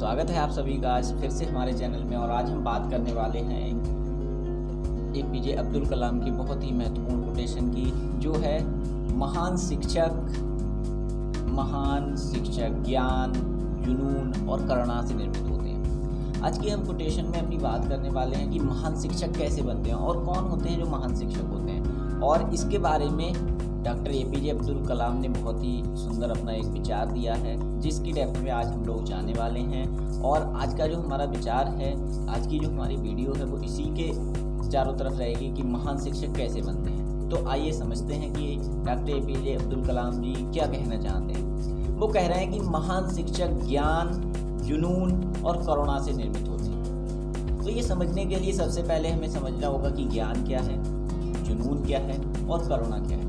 स्वागत है आप सभी का आज फिर से हमारे चैनल में। और आज हम बात करने वाले हैं एपीजे अब्दुल कलाम की बहुत ही महत्वपूर्ण कोटेशन की, जो है महान शिक्षक ज्ञान, जुनून और करुणा से निर्मित होते हैं। आज की हम कोटेशन में अपनी बात करने वाले हैं कि महान शिक्षक कैसे बनते हैं और कौन होते हैं जो महान शिक्षक होते हैं, और इसके बारे में डॉक्टर एपीजे अब्दुल कलाम ने बहुत ही सुंदर अपना एक विचार दिया है, जिसकी डेप्थ में आज हम लोग जाने वाले हैं। और आज का जो हमारा विचार है, आज की जो हमारी वीडियो है, वो इसी के चारों तरफ रहेगी कि महान शिक्षक कैसे बनते हैं। तो आइए समझते हैं कि डॉक्टर एपीजे अब्दुल कलाम जी क्या कहना चाहते हैं। वो कह रहे हैं कि महान शिक्षक ज्ञान, जुनून और करुणा से निर्मित होते हैं। तो ये समझने के लिए सबसे पहले हमें समझना होगा कि ज्ञान क्या है, जुनून क्या है और करुणा क्या है।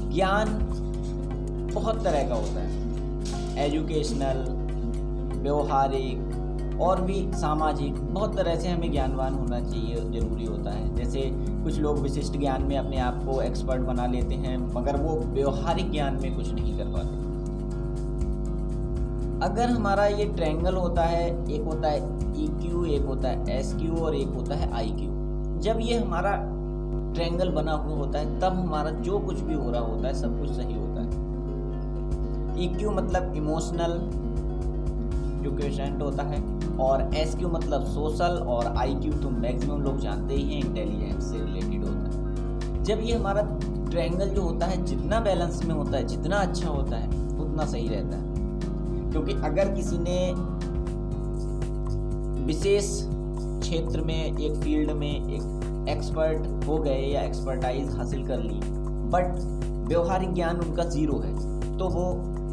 ज्ञान बहुत तरह का होता है, एजुकेशनल, व्यवहारिक और भी सामाजिक। बहुत तरह से हमें ज्ञानवान होना चाहिए, ज़रूरी होता है। जैसे कुछ लोग विशिष्ट ज्ञान में अपने आप को एक्सपर्ट बना लेते हैं, मगर वो व्यवहारिक ज्ञान में कुछ नहीं कर पाते। अगर हमारा ये ट्रायंगल होता है, एक होता है EQ, एक होता है SQ और एक होता है IQ। जब ये हमारा ट्रायंगल बना हुआ होता है, तब हमारा जो कुछ भी हो रहा होता है सब कुछ सही होता है। EQ मतलब इमोशनल जो क्वेश्चन होता है, और SQ मतलब सोशल, और IQ तो मैक्सिमम लोग जानते ही हैं, इंटेलिजेंस से रिलेटेड होता है। जब ये हमारा ट्रायंगल जो होता है, जितना बैलेंस में होता है, जितना अच्छा होता है, उतना सही रहता है। क्योंकि अगर किसी ने विशेष क्षेत्र में, एक फील्ड में एक एक्सपर्ट हो गए या एक्सपर्टाइज हासिल कर ली, बट व्यवहारिक ज्ञान उनका ज़ीरो है, तो वो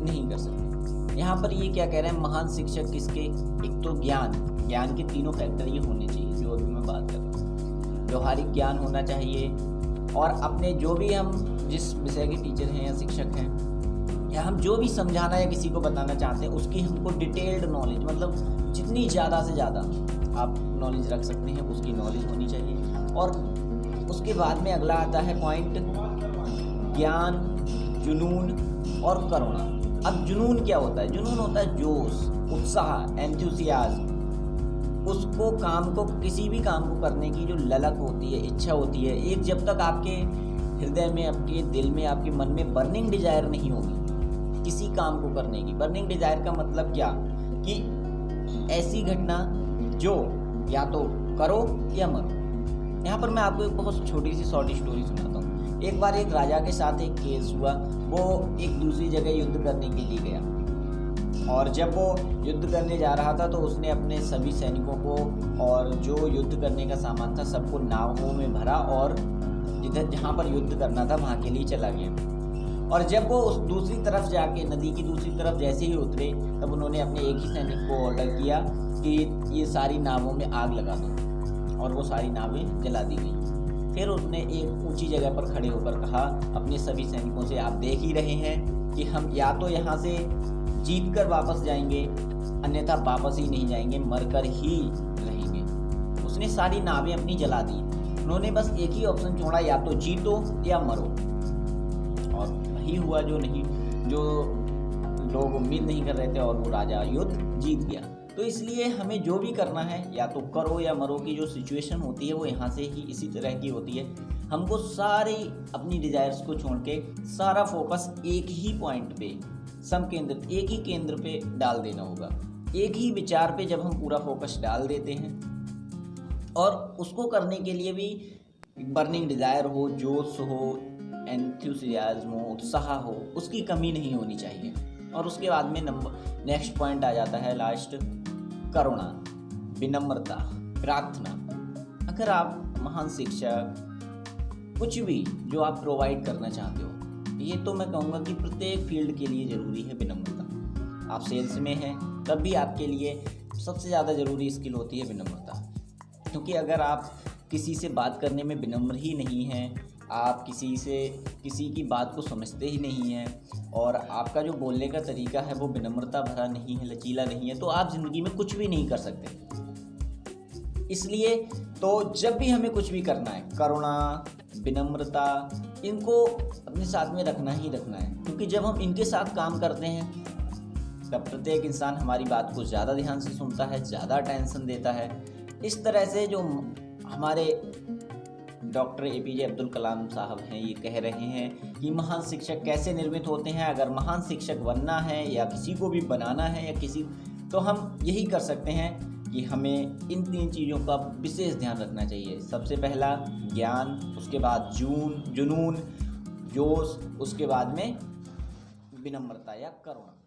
नहीं कर सकते। यहाँ पर ये क्या कह रहे हैं, महान शिक्षक किसके, एक तो ज्ञान के तीनों फैक्टर ये होने चाहिए जो अभी मैं बात कर रहा हूँ। व्यवहारिक ज्ञान होना चाहिए, और अपने जो भी हम जिस विषय के टीचर हैं या शिक्षक हैं, या हम जो भी समझाना या किसी को बताना चाहते हैं, उसकी हमको डिटेल्ड नॉलेज, मतलब जितनी ज़्यादा से ज़्यादा आप नॉलेज रख सकते हैं उसकी नॉलेज होनी चाहिए। और उसके बाद में अगला आता है पॉइंट, ज्ञान, जुनून और करुणा। अब जुनून क्या होता है? जुनून होता है जोश, उत्साह, एंथुसियाज्म। उसको काम को, किसी भी काम को करने की जो ललक होती है, इच्छा होती है, एक जब तक आपके हृदय में, आपके दिल में, आपके मन में बर्निंग डिजायर नहीं होगी किसी काम को करने की। बर्निंग डिजायर का मतलब क्या, कि ऐसी घटना जो या तो करो या मरो। यहाँ पर मैं आपको एक बहुत छोटी सी शॉर्ट स्टोरी सुनाता हूँ। एक बार एक राजा के साथ एक केस हुआ। वो एक दूसरी जगह युद्ध करने के लिए गया, और जब वो युद्ध करने जा रहा था तो उसने अपने सभी सैनिकों को और जो युद्ध करने का सामान था सबको नावों में भरा, और जिधर जहाँ पर युद्ध करना था वहाँ के लिए चला गया। और जब वो उस दूसरी तरफ जाके, नदी की दूसरी तरफ जैसे ही उतरे, तब उन्होंने अपने एक ही सैनिक को ऑर्डर किया कि ये सारी नावों में आग लगा दो, और वो सारी नावें जला दी गई। फिर उसने एक ऊंची जगह पर खड़े होकर कहा अपने सभी सैनिकों से, आप देख ही रहे हैं कि हम या तो यहाँ से जीत कर वापस जाएंगे, अन्यथा वापस ही नहीं जाएंगे, मरकर ही रहेंगे। उसने सारी नावें अपनी जला दी। उन्होंने बस एक ही ऑप्शन छोड़ा, या तो जीतो या मरो। और वही हुआ जो लोग उम्मीद नहीं कर रहे थे, और वो राजा युद्ध जीत गया। तो इसलिए हमें जो भी करना है, या तो करो या मरो की जो सिचुएशन होती है, वो यहाँ से ही इसी तरह की होती है। हमको सारी अपनी डिजायर्स को छोड़ के सारा फोकस एक ही पॉइंट पे, समकेंद्रित, एक ही केंद्र पे डाल देना होगा। एक ही विचार पे जब हम पूरा फोकस डाल देते हैं, और उसको करने के लिए भी बर्निंग डिजायर हो, जोश हो, एंथुसियाज्म हो, उत्साह हो, उसकी कमी नहीं होनी चाहिए। और उसके बाद में नेक्स्ट पॉइंट आ जाता है लास्ट, करुणा, विनम्रता, प्रार्थना। अगर आप महान शिक्षक, कुछ भी जो आप प्रोवाइड करना चाहते हो, ये तो मैं कहूँगा कि प्रत्येक फील्ड के लिए ज़रूरी है विनम्रता। आप सेल्स में हैं, तब भी आपके लिए सबसे ज़्यादा ज़रूरी स्किल होती है विनम्रता। क्योंकि अगर आप किसी से बात करने में विनम्र ही नहीं हैं, आप किसी की बात को समझते ही नहीं हैं, और आपका जो बोलने का तरीका है वो विनम्रता भरा नहीं है, लचीला नहीं है, तो आप ज़िंदगी में कुछ भी नहीं कर सकते। इसलिए तो जब भी हमें कुछ भी करना है, करुणा, विनम्रता, इनको अपने साथ में रखना ही रखना है। क्योंकि जब हम इनके साथ काम करते हैं, तब प्रत्येक इंसान हमारी बात को ज़्यादा ध्यान से सुनता है, ज़्यादा अटेंशन देता है। इस तरह से जो हमारे डॉक्टर APJ अब्दुल कलाम साहब हैं, ये कह रहे हैं कि महान शिक्षक कैसे निर्मित होते हैं। अगर महान शिक्षक बनना है या किसी को भी बनाना है या तो हम यही कर सकते हैं कि हमें इन 3 चीज़ों का विशेष ध्यान रखना चाहिए। सबसे पहला ज्ञान, उसके बाद जुनून, जोश, उसके बाद में विनम्रता या करुणा।